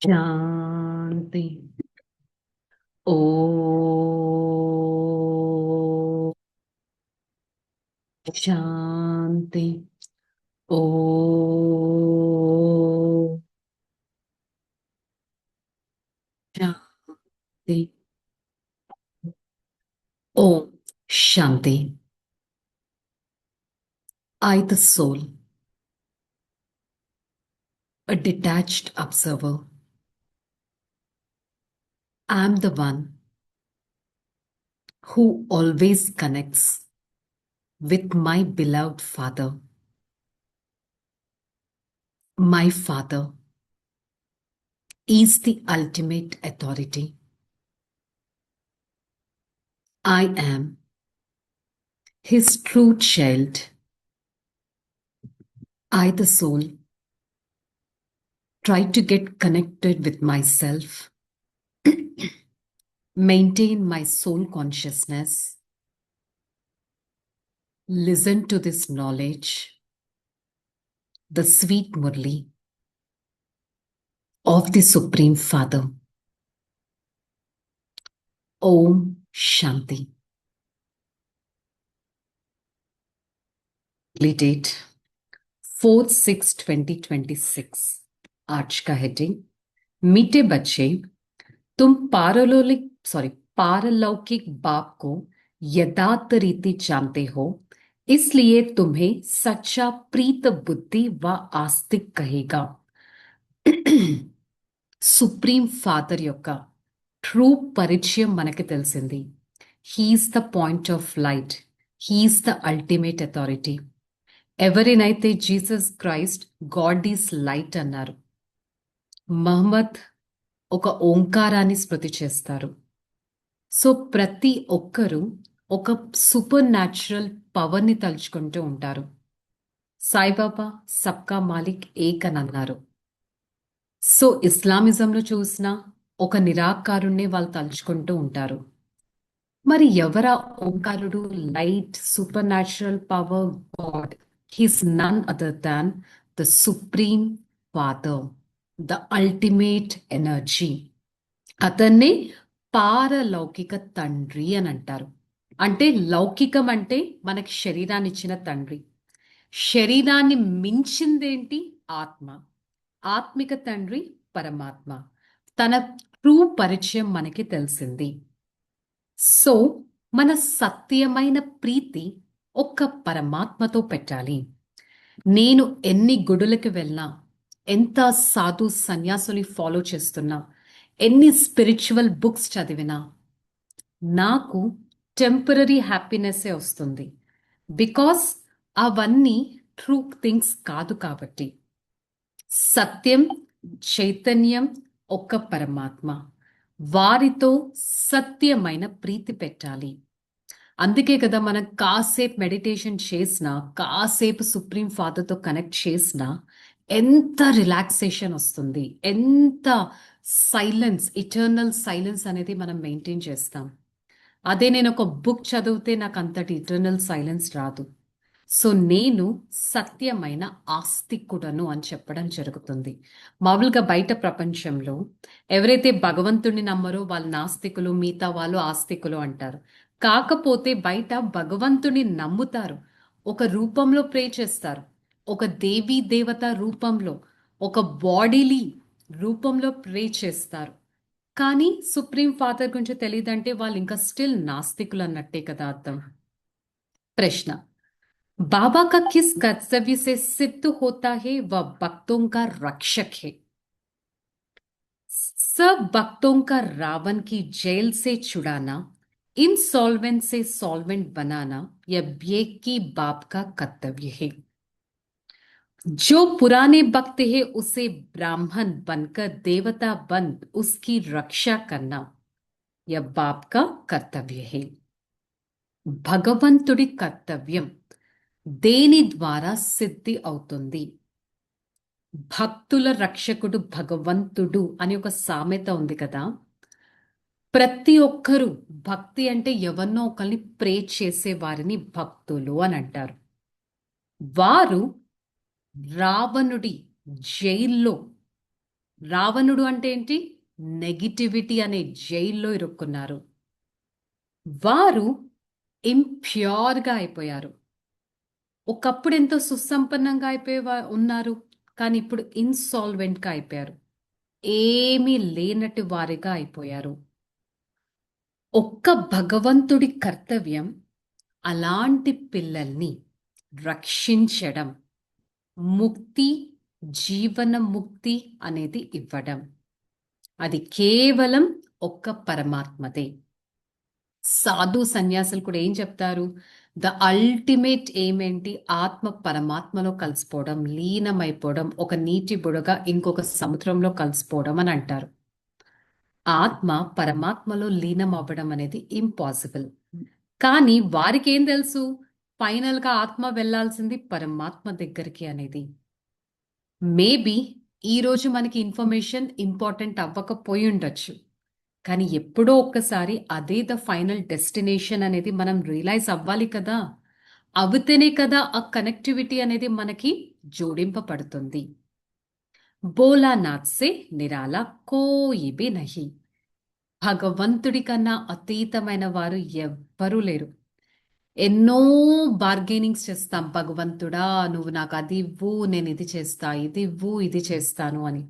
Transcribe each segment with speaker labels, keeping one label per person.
Speaker 1: Shanti. Oh Shanti. Oh Shanti. Om Shanti. I, the soul, a detached observer, am the one who always connects with my beloved Father. My Father is the ultimate authority. I am his true child. I, the soul, try to get connected with myself, maintain my soul consciousness, listen to this knowledge, the sweet Murli of the Supreme Father. Om Shanti. Date 4/6/2026. आज का heading, मीठे बच्चे, तुम पारलौकिक बाप को यथार्थ रीति जानते हो, इसलिए तुम्हें सच्चा प्रीत बुद्धि व आस्तिक कहेगा. సుప్రీం ఫాదర్ యొక్క ట్రూ పరిచయం మనకి తెలిసింది. He is the point of light, he is the ultimate authority. ఎవరినైతే Jesus Christ God is light అన్నారు, మహమ్మద్ ఒక ఓంకారాన్ని స్మృతి చేస్తారు. సో ప్రతి ఒక్కరూ ఒక సూపర్ న్యాచురల్ పవర్ని తలుచుకుంటూ ఉంటారు. సాయిబాబా సబ్కా మాలిక్ ఏక్ అని అన్నారు. సో ఇస్లామిజంలో చూసినా ఒక నిరాకారుణ్ణి వాళ్ళు తలుచుకుంటూ ఉంటారు. మరి ఎవరా ఓంకారుడు? Light, super natural power, God. He's none other than the supreme father, the ultimate energy. అతన్నే పారలౌకిక తండ్రి అని అంటారు. అంటే లౌకికం అంటే మనకి శరీరాన్ని ఇచ్చిన తండ్రి. శరీరాన్ని మించిందేంటి? ఆత్మ. ఆత్మిక తండ్రి పరమాత్మ. తన ట్రూ పరిచయం మనకి తెలిసింది. సో మన సత్యమైన ప్రీతి ఒక్క పరమాత్మతో పెట్టాలి. నేను ఎన్ని గుడులకు వెళ్ళినా, ఎంత సాధు సన్యాసుని ఫాలో చేస్తున్నా, ఎన్ని స్పిరిచువల్ బుక్స్ చదివినా నాకు టెంపరరీ హ్యాపీనెస్సే వస్తుంది. బికాస్ అవన్నీ ట్రూ థింగ్స్ కాదు కాబట్టి. సత్యం, చైతన్యం ఒక్క పరమాత్మ. వారితో సత్యమైన ప్రీతి పెట్టాలి. అందుకే కదా మనం కాసేపు మెడిటేషన్ చేసినా, కాసేపు సుప్రీం ఫాదర్తో కనెక్ట్ చేసినా ఎంత రిలాక్సేషన్ వస్తుంది, ఎంత సైలెన్స్, ఇటర్నల్ సైలెన్స్ అనేది మనం మెయింటైన్ చేస్తాం. అదే నేను ఒక బుక్ చదివితే నాకు అంతటి ఇటర్నల్ సైలెన్స్ రాదు. సో నేను సత్యమైన ఆస్తికుడను అని చెప్పడం జరుగుతుంది. మామూలుగా బయట ప్రపంచంలో ఎవరైతే భగవంతుడిని నమ్మరో వాళ్ళు నాస్తికులు, మిగతా వాళ్ళు ఆస్తికులు అంటారు. కాకపోతే బయట భగవంతుని నమ్ముతారు, ఒక రూపంలో ప్రే చేస్తారు, ఒక దేవీ దేవత రూపంలో, ఒక బాడీలీ రూపంలో ప్రే చేస్తారు. కానీ సుప్రీం ఫాదర్ గురించి తెలియదంటే వాళ్ళు ఇంకా స్టిల్ నాస్తికులు అన్నట్టే కదా అర్థం. ప్రశ్న: बाबा का किस कर्तव्य से सिद्ध होता है वह भक्तों का रक्षक है. सब भक्तों का रावण की जेल से छुड़ाना, इंसॉल्वेंट से सॉल्वेंट बनाना यह एक की बाप का कर्तव्य है. जो पुराने भक्त है उसे ब्राह्मण बनकर देवता बन उसकी रक्षा करना यह बाप का कर्तव्य है. భగవంతుడి కర్తవ్యం దేని ద్వారా సిద్ధి అవుతుంది? భక్తుల రక్షకుడు భగవంతుడు అని ఒక సామెత ఉంది కదా. ప్రతి ఒక్కరూ భక్తి అంటే ఎవరినో ఒకరిని ప్రే చేసే వారిని భక్తులు అని అంటారు. వారు రావణుడి జైల్లో రావణుడు అంటే ఏంటి? నెగిటివిటీ అనే జైల్లో ఇరుక్కున్నారు. వారు ఇంప్యూర్గా అయిపోయారు. ఒకప్పుడు ఎంతో సుసంపన్నంగా ఉన్నారు, కానీ ఇప్పుడు ఇన్సాల్వెంట్గా అయిపోయారు. ఏమీ లేనటి వారిగా అయిపోయారు. ఒక్క భగవంతుడి కర్తవ్యం అలాంటి పిల్లల్ని రక్షించడం, ముక్తి, జీవన ముక్తి అనేది ఇవ్వడం. అది కేవలం ఒక్క పరమాత్మదే. సాధు సన్యాసులు కూడా ఏం చెప్తారు? ద అల్టిమేట్ ఏంటి? ఆత్మ పరమాత్మలో కలిసిపోవడం, లీనమైపోవడం, ఒక నీటి బుడగ ఇంకొక సముద్రంలో కలిసిపోవడం అని అంటారు. ఆత్మ పరమాత్మలో లీనం అవ్వడం అనేది ఇంపాసిబుల్. కానీ వారికి ఏం తెలుసు? ఫైనల్ గా ఆత్మ వెళ్లాల్సింది పరమాత్మ దగ్గరికి అనేది. మేబీ ఈ రోజు మనకి ఇన్ఫర్మేషన్ ఇంపార్టెంట్ అవ్వకపోయి ఉండొచ్చు, కానీ ఎప్పుడో ఒక్కసారి అదే ద ఫైనల్ డెస్టినేషన్ అనేది మనం రియలైజ్ అవ్వాలి కదా. అవుతేనే కదా ఆ కనెక్టివిటీ అనేది మనకి జోడింపబడుతుంది. భోలానాథ్ సే నిరాలా కోయి భీ నహీ. భగవంతుడి కన్నా అతీతమైన వారు ఎవ్వరూ లేరు. ఎన్నో బార్గెనింగ్స్ చేస్తాం. భగవంతుడా నువ్వు నాకు అది ఇవ్వు, నేను ఇది చేస్తా, ఇది ఇవ్వు, ఇది చేస్తాను అని.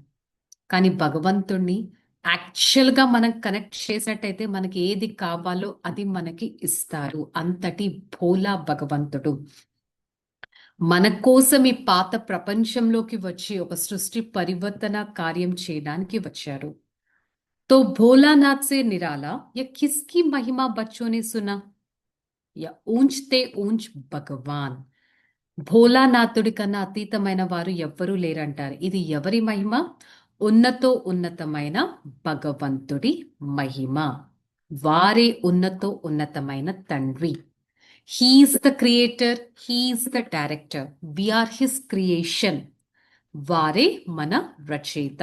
Speaker 1: కానీ భగవంతుణ్ణి యాక్చువల్గా మనం కనెక్ట్ చేసినట్టయితే మనకి ఏది కావాలో అది మనకి ఇస్తారు. అంతటి భోలా భగవంతుడు మన కోసం ఈ పాత ప్రపంచంలోకి వచ్చి ఒక సృష్టి పరివర్తన కార్యం చేయడానికి వచ్చారు. तो भोलानाथ से निराला या किसकी महिमा बच्चों ने सुना? या ऊंचते ऊंच భగవాన్. భోలానాథుడి కన్నా అతీతమైన వారు ఎవ్వరూ లేరంటారు. ఇది ఎవరి మహిమ? ఉన్నతో ఉన్నతమైన భగవంతుడి మహిమ. వారే ఉన్నతో ఉన్నతమైన తండ్రి. He is the creator, he is the director, we are his creation. వారే మన రచయిత.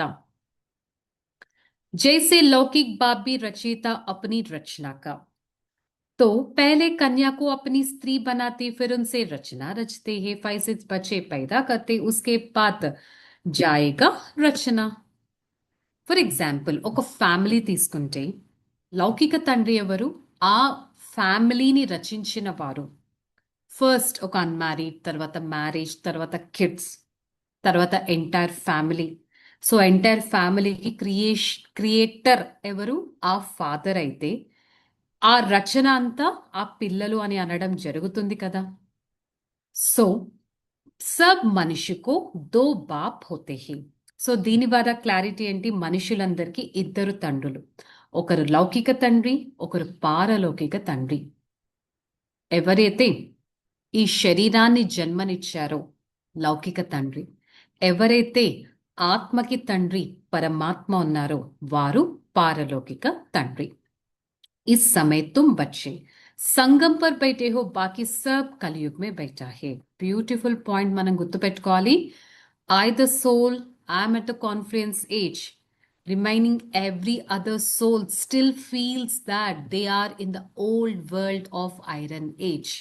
Speaker 1: जैसे लौकिक बाप भी रचयिता अपनी रचना का, तो पहले कन्या को अपनी स्त्री बनाते, फिर उनसे रचना रचते हैं, 5-6 बच्चे पैदा करते, उसके बाद जाएगा रचना. ఫర్ ఎగ్జాంపుల్ ఒక ఫ్యామిలీ తీసుకుంటే లౌకిక తండ్రి ఎవరు? ఆ ఫ్యామిలీని రచించిన వారు. ఫస్ట్ ఒక అన్మ్యారీడ్, తర్వాత మ్యారేజ్, తర్వాత కిడ్స్, తర్వాత ఎంటైర్ ఫ్యామిలీ. సో ఎంటైర్ ఫ్యామిలీకి క్రియేటర్ ఎవరు? ఆ ఫాదర్ అయితే ఆ రచన అంతా ఆ పిల్లలు అని అనడం జరుగుతుంది కదా. సో సబ్ మనిషికో దో బాప్ హోతే హీ. సో దీని ద్వారా క్లారిటీ ఏంటి? మనుషులందరికీ ఇద్దరు తండ్రులు, ఒకరు లౌకిక తండ్రి, ఒకరు పారలౌకిక తండ్రి. ఎవరైతే ఈ శరీరాన్ని జన్మనిచ్చారో లౌకిక తండ్రి, ఎవరైతే ఆత్మకి తండ్రి పరమాత్మ ఉన్నారో వారు పారలౌకిక తండ్రి. इस समय तुम बच्चे సంగం పర్ బైఠే హో, బాకీ సబ్ కలియుగ్ మే బైఠా హే. బ్యూటిఫుల్ పాయింట్ మనం గుర్తుపెట్టుకోవాలి. I the soul, I'm at the confidence age. Remaining every other soul still feels that they are in the old world of iron age.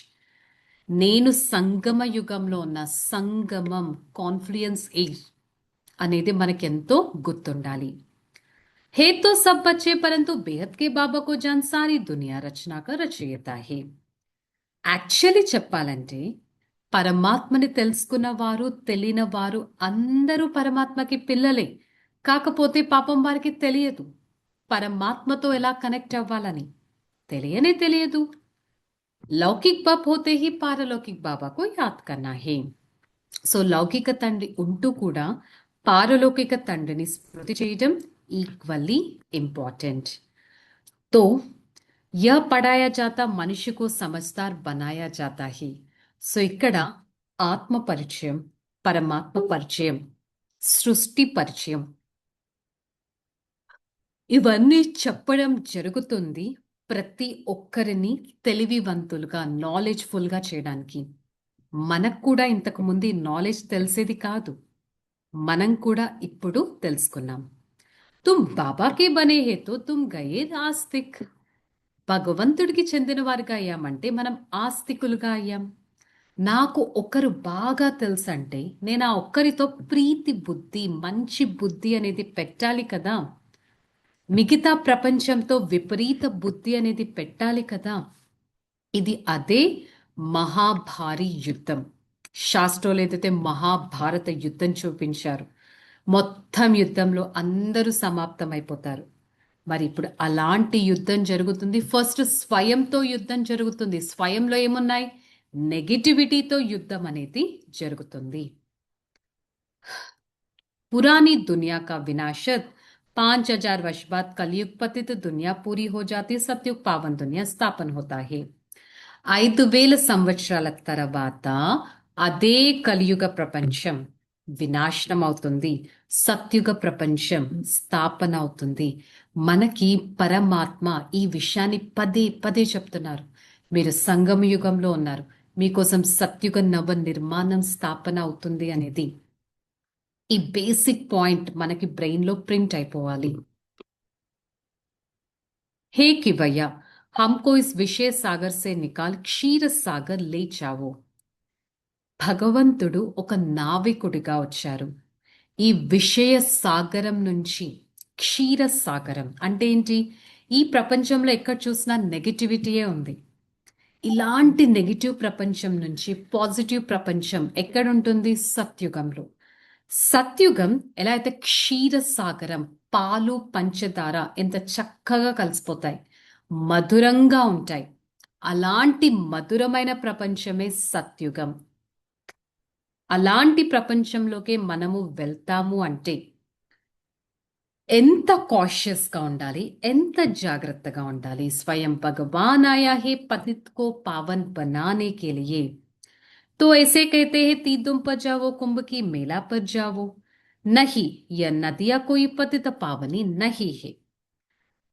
Speaker 1: నేను సంగమ యుగంలో ఉన్న సంగమం, కాన్ఫ్లుయెన్స్ ఏజ్ అనేది మనకెంతో గుర్తుండాలి. है तो सब बच्चे, परंतु बेहद के बाबा को जान सारी दुनिया रचना का रचयिता है. యాక్చువల్లీ చెప్పాలంటే పరమాత్మని తెలుసుకున్న వారు, తెలియని వారు అందరూ పరమాత్మకి పిల్లలే. కాకపోతే పాపం వారికి తెలియదు పరమాత్మతో ఎలా కనెక్ట్ అవ్వాలని. తెలియదు. లౌకిక్ బాప్ హోతే హీ పారలౌకిక్ బాబాకు యాద్ కన్నా హే. సో లౌకిక తండ్రి ఉంటూ కూడా పారలౌకిక తండ్రిని స్మృతి చేయడం ఈక్వల్లీ ఇంపార్టెంట్. तो यह पढ़ाया जाता मनुष्य को समझदार बनाया जाता है. సో ఇక్కడ ఆత్మ పరిచయం, పరమాత్మ పరిచయం, సృష్టి పరిచయం ఇవన్నీ చెప్పడం జరుగుతుంది ప్రతి ఒక్కరిని తెలివివంతులుగా, నాలెడ్జ్ఫుల్గా చేయడానికి. మనకు కూడా ఇంతకు ముందు నాలెడ్జ్ తెలిసేది కాదు, మనం కూడా ఇప్పుడు తెలుసుకున్నాం. తుమ్ బాబాకే బనే హే తో తుమ్ గయే ఆస్తిక్. భగవంతుడికి చెందిన వారిగా అయ్యామంటే మనం ఆస్తికులుగా అయ్యాం. నాకు ఒకరు బాగా తెలుసంటే నేను ఆ ఒక్కరితో ప్రీతి బుద్ధి, మంచి బుద్ధి అనేది పెట్టాలి కదా! మిగతా ప్రపంచంతో విపరీత బుద్ధి అనేది పెట్టాలి కదా! ఇది అదే మహాభారీ యుద్ధం. శాస్త్రంలో ఏదైతే మహాభారత యుద్ధం చూపించారు, మొత్తం యుద్ధంలో అందరూ సమాప్తమైపోతారు. మరి ఇప్పుడు అలాంటి యుద్ధం జరుగుతుంది. ఫస్ట్ స్వయంతో యుద్ధం జరుగుతుంది. స్వయంలో ఏమున్నాయి? నెగటివిటీతో యుద్ధం అనేది జరుగుతుంది. पुरानी दुनिया का विनाशत 5000 वर्ष बाद कलयुग पतित दुनिया पूरी हो जाती, सतयुग पावन दुनिया स्थापन होता है. 5000 సంవత్సరాల తర్వాత అదే కలియుగ ప్రపంచం వినాశనం అవుతుంది, సత్యుగ ప్రపంచం స్థాపన అవుతుంది. మనకి పరమాత్మ ఈ విషయాన్ని పదే పదే చెప్తున్నారు. మీరు సంగమ యుగంలో ఉన్నారు, మీకోసం సత్యుగ నవ నిర్మాణం స్థాపన అవుతుంది అనేది ఈ బేసిక్ పాయింట్ మనకి బ్రెయిన్ లో ప్రింట్ అయిపోవాలి. हे किवैया, हमको इस विषय सागर से निकाल క్షీర సాగర్ లే చావో. భగవంతుడు ఒక నావికుడిగా వచ్చారు. ఈ విషయ సాగరం నుంచి, క్షీర సాగరం అంటే ఏంటి? ఈ ప్రపంచంలో ఎక్కడ చూసినా నెగటివిటీయే ఉంది. ఇలాంటి నెగిటివ్ ప్రపంచం నుంచి పాజిటివ్ ప్రపంచం ఎక్కడుంటుంది? సత్యుగంలో. సత్యుగం ఎలా అయితే క్షీర సాగరం, పాలు పంచదార ఎంత చక్కగా కలిసిపోతాయి, మధురంగా ఉంటాయి, అలాంటి మధురమైన ప్రపంచమే సత్యుగం. అలాంటి ప్రపంచంలోకే మనము వెళ్తాము అంటే ఎంత కాషియస్గా ఉండాలి, ఎంత జాగ్రత్తగా ఉండాలి. స్వయం భగవాన్ ఆయా హే పతిత్ కో పావన్ బనానే కే లియే. तो ऐसे कहते हैं तीर्थम पर जाओ, कुंभ की मेला पर जाओ. नहीं, यह नदिया कोई पतित पावनी नहीं है.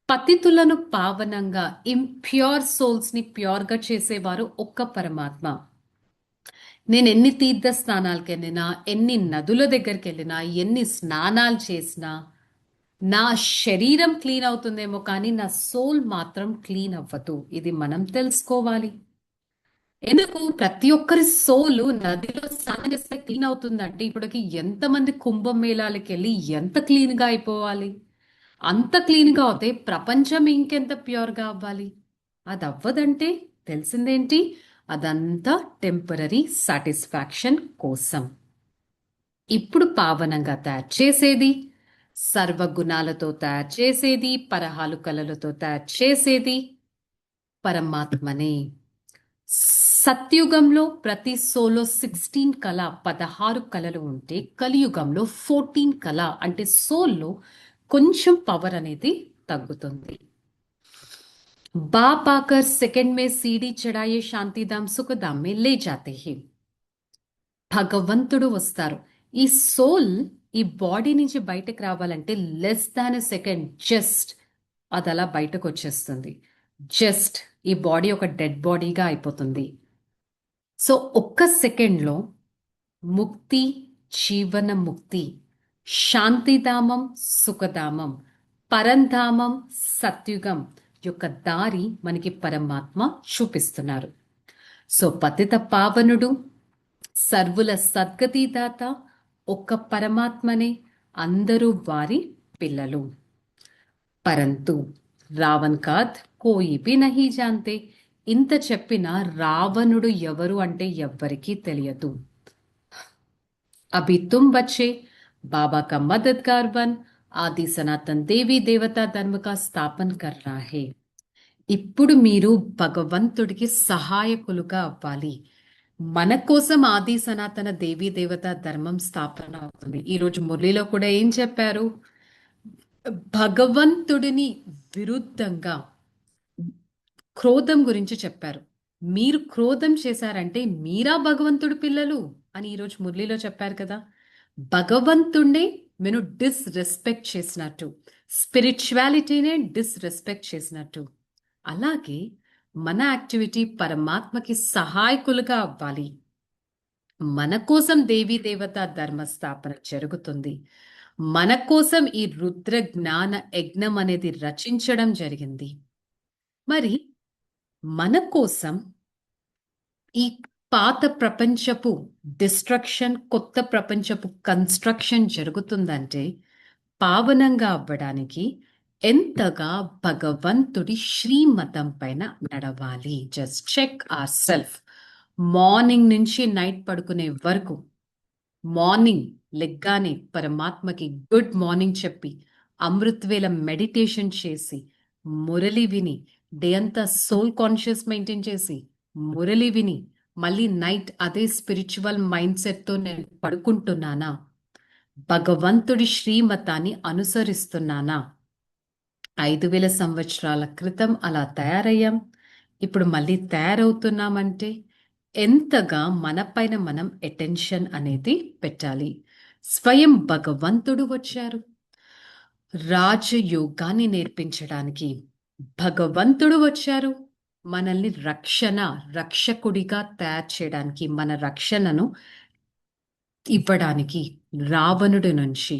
Speaker 1: పతితులను పావనంగా, ఇంప్యూర్ సోల్స్ ని ప్యూర్ గా చేసేవారు ఒక్క పరమాత్మ. నేను ఎన్ని తీర్థ స్నానాలకు వెళ్ళినా, ఎన్ని నదుల దగ్గరికి వెళ్ళినా, ఎన్ని స్నానాలు చేసినా నా శరీరం క్లీన్ అవుతుందేమో కానీ నా సోల్ మాత్రం క్లీన్ అవ్వదు. ఇది మనం తెలుసుకోవాలి. ఎందుకు ప్రతి ఒక్కరి సోలు నదిలో స్నానం చేస్తే క్లీన్ అవుతుందంటే ఇప్పటికి ఎంతమంది కుంభమేళాలకు వెళ్ళి ఎంత క్లీన్ గా అయిపోవాలి? అంత క్లీన్ గా అవుతే ప్రపంచం ఇంకెంత ప్యూర్ గా అవ్వాలి? అది అవ్వదంటే తెలిసిందేంటి? అదంతా టెంపరరీ సాటిస్ఫాక్షన్ కోసం. ఇప్పుడు పావనంగా తయారు చేసేది, సర్వగుణాలతో తయారు చేసేది, పరహాలు కళలతో తయారు చేసేది పరమాత్మనే. సత్యుగంలో ప్రతి సోలో 16 కళ, 16 కళలు ఉంటే కలియుగంలో 14 కళ అంటే సోల్లో కొంచెం పవర్ అనేది తగ్గుతుంది. बाप आकर सेकंड में सीढ़ी चढ़ाए शांतिधाम सुखधाम में ले जाते हैं. భగవంతుడు వస్తారు. ఈ సోల్ ఈ బాడీ నుంచి బయటకు రావాలంటే less than a second, just అది అలా బయటకు వచ్చేస్తుంది. జస్ట్ ఈ బాడీ ఒక డెడ్ బాడీగా అయిపోతుంది. సో ఒక్క సెకండ్లో ముక్తి, జీవన ముక్తి, శాంతిధామం, సుఖధామం, పరంధామం, సత్యుగం యొక్క దారి మనకి పరమాత్మ చూపిస్తున్నారు. సో పతిత పావనుడు, సర్వుల సద్గతిదాత ఒక్క పరమాత్మనే, అందరూ వారి పిల్లలు. పరంతు రావణ్ కాద్ కోయి బి నహీ జాంతే. ఇంత చెప్పినా రావణుడు ఎవరు అంటే ఎవ్వరికీ తెలియదు. అభి తుమ్ బచ్చే బాబా కా మదద్గార్ బన్ ఆది సనాతన్ దేవి దేవతా ధర్మ కా స్థాపన్ కర్నా హే. ఇప్పుడు మీరు భగవంతుడికి సహాయకులుగా అవ్వాలి. మన కోసం ఆది సనాతన దేవీ దేవత ధర్మం స్థాపన అవుతుంది. ఈరోజు మురళిలో కూడా ఏం చెప్పారు? భగవంతుడిని విరుద్ధంగా క్రోధం గురించి చెప్పారు. మీరు క్రోధం చేశారంటే మీరా భగవంతుడి పిల్లలు అని ఈరోజు మురళిలో చెప్పారు కదా. భగవంతుణ్ణే నేను డిస్రెస్పెక్ట్ చేసినట్టు, స్పిరిచువాలిటీనే డిస్రెస్పెక్ట్ చేసినట్టు. అలాగే మన యాక్టివిటీ పరమాత్మకి సహాయకులుగా అవ్వాలి. మన కోసం దేవీ దేవత ధర్మస్థాపన జరుగుతుంది. మన కోసం ఈ రుద్ర జ్ఞాన యజ్ఞం అనేది రచించడం జరిగింది. మరి మన కోసం ఈ పాత ప్రపంచపు డిస్ట్రక్షన్, కొత్త ప్రపంచపు కన్స్ట్రక్షన్ జరుగుతుందంటే పావనంగా అవ్వడానికి ఎంతగా భగవంతుడి శ్రీమతం పైన నడవాలి. Just check our self. Morning నుంచి నైట్ పడుకునే వరకు, మార్నింగ్ లెగ్గానే పరమాత్మకి గుడ్ మార్నింగ్ చెప్పి, అమృత్వేళ మెడిటేషన్ చేసి, మురళి విని, డే అంతా సోల్ కాన్షియస్ మెయింటైన్ చేసి, మురళి విని, మళ్ళీ నైట్ అదే స్పిరిచువల్ మైండ్ సెట్తో నేను పడుకుంటున్నానా? భగవంతుడి శ్రీమతాన్ని అనుసరిస్తున్నానా? 5,000 సంవత్సరాల క్రితం అలా తయారయ్యాం, ఇప్పుడు మళ్ళీ తయారవుతున్నామంటే ఎంతగా మన పైన మనం అటెన్షన్ అనేది పెట్టాలి. స్వయం భగవంతుడు వచ్చారు రాజయోగాన్ని నేర్పించడానికి. భగవంతుడు వచ్చారు మనల్ని రక్షకుడిగా తయారు చేయడానికి, మన రక్షణను ఇవ్వడానికి. రావణుడి నుంచి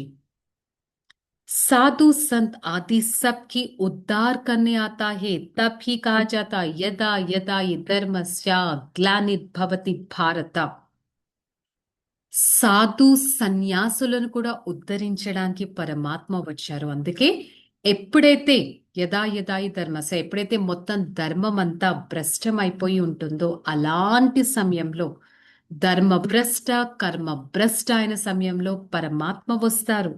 Speaker 1: साधु संत आदि सबकी उद्धार करने आता है, तब ही कहा जाता यदा यदा हि धर्मस्य ग्लानिर्भवति భారత. సాధు సన్యాసులను కూడా ఉద్ధరించడానికి పరమాత్మ వచ్చారు. అందుకే ఎప్పుడైతే యదా యదా ఈ ధర్మస్య, ఎప్పుడైతే మొత్తం ధర్మం అంతా భ్రష్టమైపోయి ఉంటుందో అలాంటి సమయంలో, ధర్మభ్రష్ట కర్మభ్రష్ట అయిన సమయంలో పరమాత్మ వస్తారు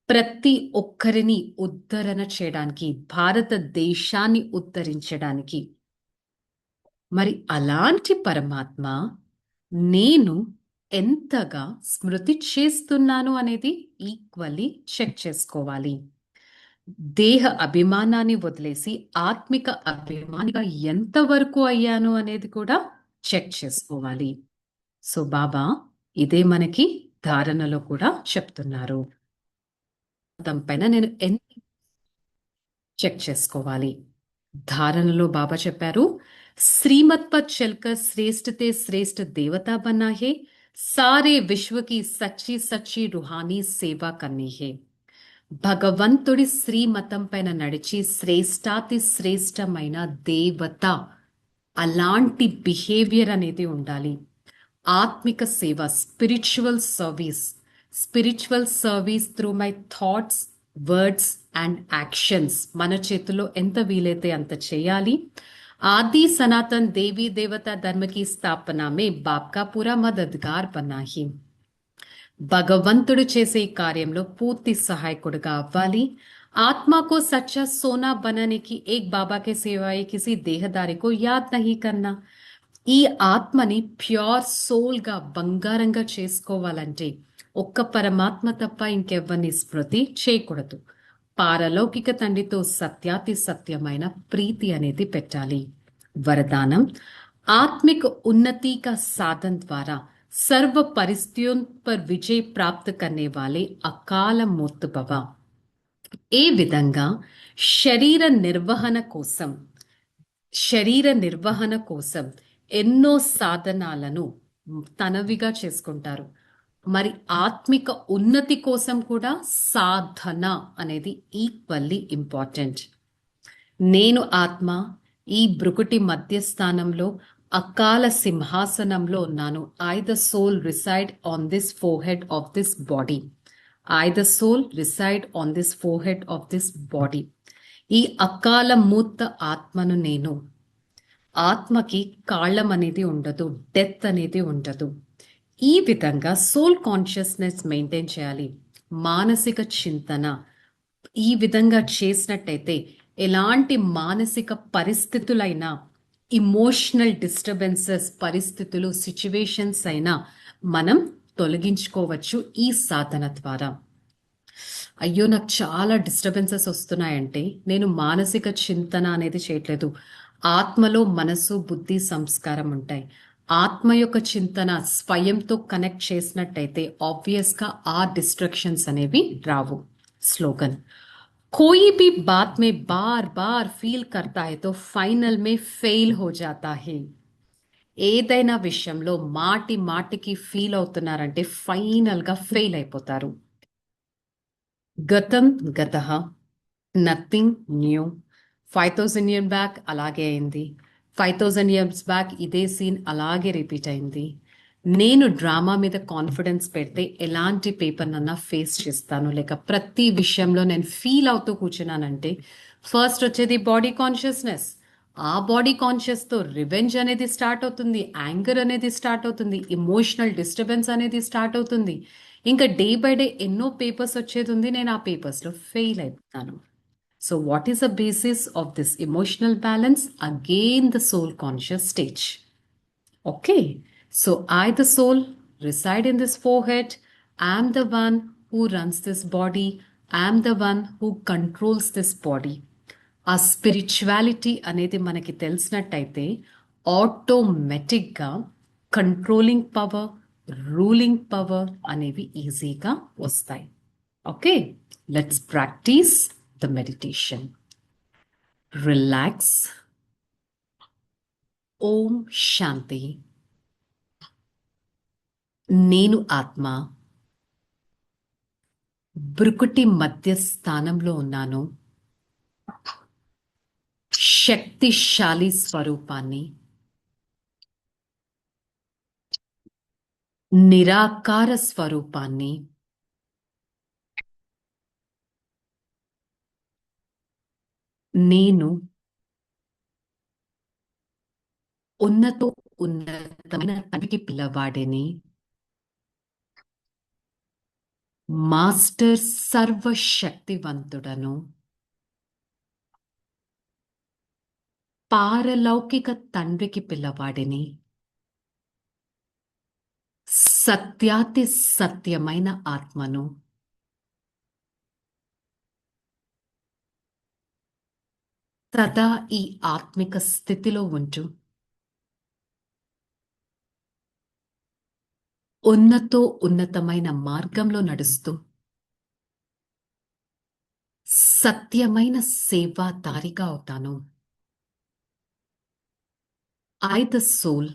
Speaker 1: ప్రతి ఒక్కరిని ఉద్ధరణ చేయడానికి, భారతదేశాన్ని ఉద్ధరించడానికి. మరి అలాంటి పరమాత్మ నేను ఎంతగా స్మృతి చేస్తున్నాను అనేది ఈక్వల్లీ చెక్ చేసుకోవాలి. దేహ అభిమానాన్ని వదిలేసి ఆత్మిక అభిమానిగా ఎంతవరకు అయ్యాను అనేది కూడా చెక్ చేసుకోవాలి. సో బాబా ఇదే మనకి ధారణలో కూడా చెప్తున్నారు. పైన నేను చెక్ చేసుకోవాలి. ధారణలో బాబా చెప్పారు, శ్రీమత్ పర్ చల్కర్ శ్రేష్ఠతే శ్రేష్ఠ దేవతా బన్నా హే, సారే విశ్వకి సచ్చి సచ్చి రుహానీ సేవా కర్నీ హే. భగవంతుడి శ్రీమతం పైన నడిచి శ్రేష్టాతి శ్రేష్టమైన దేవత, అలాంటి బిహేవియర్ అనేది ఉండాలి. ఆత్మిక సేవ, spiritual service through my thoughts, words and actions. మన చేతిలో ఎంత వీలైతే అంత చేయాలి. ఆది సనాతన్ దేవీ దేవత ధర్మ కి స్థాపన మే బాప్ కా పూరా మదద్గార్ బన్నా హీ. భగవంతుడు చేసే కార్యంలో పూర్తి సహాయకుడుగా అవ్వాలి. आत्मा को सच्चा सोना बनाने की एक बाबा के सिवाय किसी देहदारी को याद नहीं करना. ఈ ఆత్మని ప్యూర్ సోల్ గా బంగారంగా చేసుకోవాలంటే ఒక్క పరమాత్మ తప్ప ఇంకెవ్వరిని స్మృతి చేయకూడదు. పారలౌకిక తండ్రితో సత్యాతి సత్యమైన ప్రీతి అనేది పెట్టాలి. వరదానం, आत्मिक उन्नति का साधन द्वारा सर्व परिस्थितियों पर विजय प्राप्त करने वाले अकाल मूर्त भव. ఏ విధంగా శరీర నిర్వహణ కోసం ఎన్నో సాధనాలను తనవిగా చేసుకుంటారు, మరి ఆత్మిక ఉన్నతి కోసం కూడా సాధన అనేది ఈక్వల్లీ ఇంపార్టెంట్. నేను ఆత్మ ఈ భృకుటి మధ్యస్థానంలో అకాల సింహాసనంలో ఉన్నాను. I the soul reside on this forehead of this body. I the soul reside on this forehead of this body. ఈ అకాల మూర్త ఆత్మను నేను. ఆత్మకి కాళ్ళం అనేది ఉండదు, డెత్ అనేది ఉండదు. ఈ విధంగా సోల్ కాన్షియస్నెస్ మెయింటైన్ చేయాలి. మానసిక చింతన ఈ విధంగా చేసినట్టయితే ఎలాంటి మానసిక పరిస్థితులైనా, ఇమోషనల్ డిస్టర్బెన్సెస్ పరిస్థితులు, సిచ్యువేషన్స్ అయినా మనం తొలగించుకోవచ్చు ఈ సాధన ద్వారా. అయ్యో నాకు చాలా డిస్టర్బెన్సెస్ వస్తున్నాయంటే నేను మానసిక చింతన అనేది చేయట్లేదు. ఆత్మలో మనసు, బుద్ధి, సంస్కారం ఉంటాయి. ఆత్మ యొక్క చింతన స్వయంతో కనెక్ట్ చేసినట్టయితే ఆబ్వియస్ గా ఆ డిస్ట్రక్షన్స్ అనేవి రావు. స్లోగన్, कोई भी बात में बार बार फील करता है तो फाइनल में फेल हो जाता है. ఏదైనా విషయంలో మాటి మాటికి ఫీల్ అవుతున్నారంటే ఫైనల్ గా ఫెయిల్ అయిపోతారు. గతం గతః, నథింగ్ న్యూ. 5,000 years బ్యాక్ అలాగే అయింది, 5000 ఇయర్స్ బ్యాక్ ఇదే సీన్ అలాగే రిపీట్ అయింది. నేను డ్రామా మీద కాన్ఫిడెన్స్ పెడితే ఎలాంటి పేపర్నన్నా ఫేస్ చేస్తాను. లేక ప్రతి విషయంలో నేను ఫీల్ అవుతూ కూర్చున్నానంటే ఫస్ట్ వచ్చేది బాడీ కాన్షియస్నెస్. ఆ బాడీ కాన్షియస్తో రివెంజ్ అనేది స్టార్ట్ అవుతుంది, యాంగర్ అనేది స్టార్ట్ అవుతుంది, ఇమోషనల్ డిస్టర్బెన్స్ అనేది స్టార్ట్ అవుతుంది. ఇంకా డే బై డే ఎన్నో పేపర్స్ వచ్చేది ఉంది, నేను ఆ పేపర్స్లో ఫెయిల్ అయిపోతాను. So, what is the basis of this emotional balance? Again, the soul conscious stage. Okay, so I, the soul, reside in this forehead. I am the one who runs this body. I am the one who controls this body. ఆ spirituality అనేది మనకి తెలిసినట్టయితే ఆటోమేటిక్గా controlling power, ruling power అనేవి ఈజీగా వస్తాయి. Okay, let's practice the meditation. Relax. Om Shanti. నేను ఆత్మ బ్రుకుటి మధ్య స్థానంలో ఉన్నాను. శక్తిశాలి స్వరూపాన్ని, నిరాకార స్వరూపాన్ని, నేను ఉన్నతమైన తండ్రికి పిల్లవాడిని. మాస్టర్ సర్వశక్తివంతుడను. పారలౌకిక తండ్రికి పిల్లవాడిని. సత్యాతి సత్యమైన ఆత్మను. సదా ఈ ఆత్మిక స్థితిలో ఉంటూ ఉన్నతమైన మార్గంలో నడుస్తూ సత్యమైన సేవాదారిగా అవుతాను. I, the soul,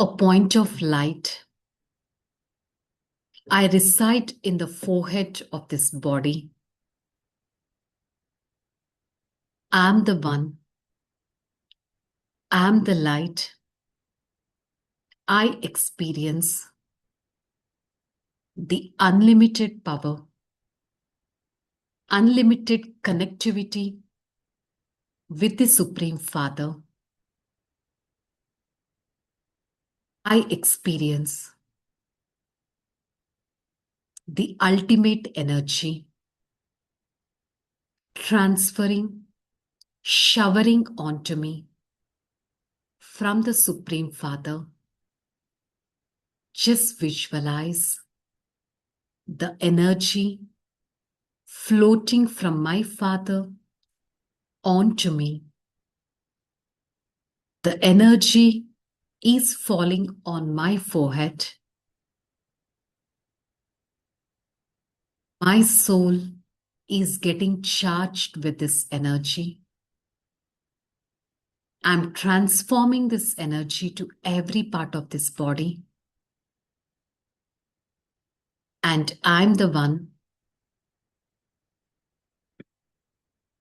Speaker 1: a point of light. I reside in the forehead of this body. I am the one. I am the light. I experience the unlimited power, unlimited connectivity with the Supreme Father. I experience the ultimate energy transferring, showering onto me from the Supreme Father. Just visualize the energy floating from my Father onto me. The energy is falling on my forehead. My soul is getting charged with this energy. I'm transforming this energy to every part of this body. And I'm the one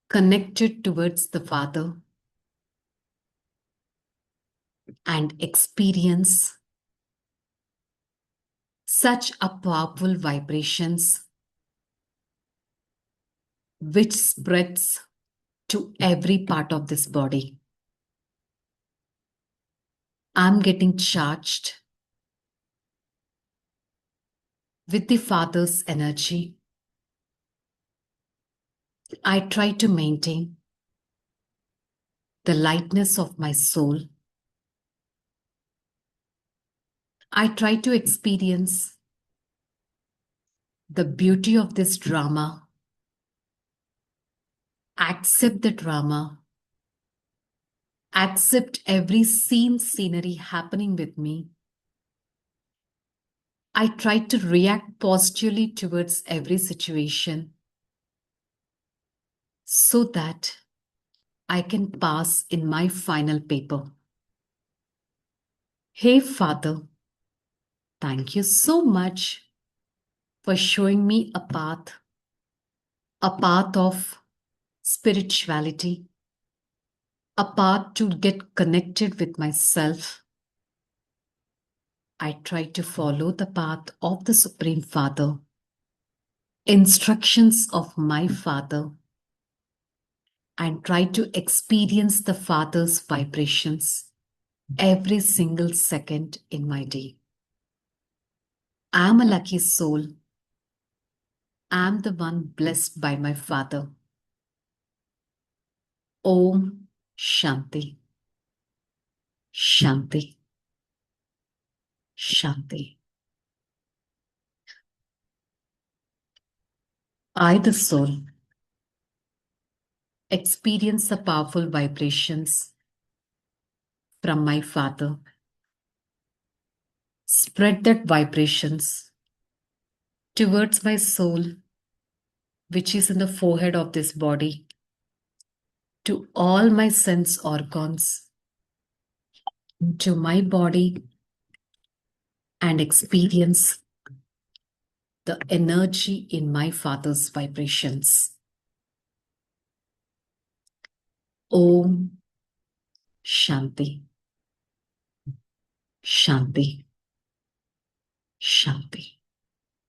Speaker 1: connected towards the Father and experience such a powerful vibrations which spreads to every part of this body. I'm getting charged with the Father's energy. I try to maintain the lightness of my soul. I try to experience the beauty of this drama, accept the drama, accept every scenery happening with me. I try to react positively towards every situation so that I can pass in my final paper. Hey Father, thank you so much for showing me a path of spirituality, a path to get connected with myself. I try to follow the path of the Supreme Father, instructions of my Father, and try to experience the Father's vibrations every single second in my day. I'm a lucky soul. I'm the one blessed by my Father. Om Shanti. Shanti. Shanti. I, the soul, experience the powerful vibrations from my Father. Spread that vibrations towards my soul, which is in the forehead of this body, to all my sense organs, to my body, and experience the energy in my Father's vibrations. Om Shanti. Shanti. Shanti.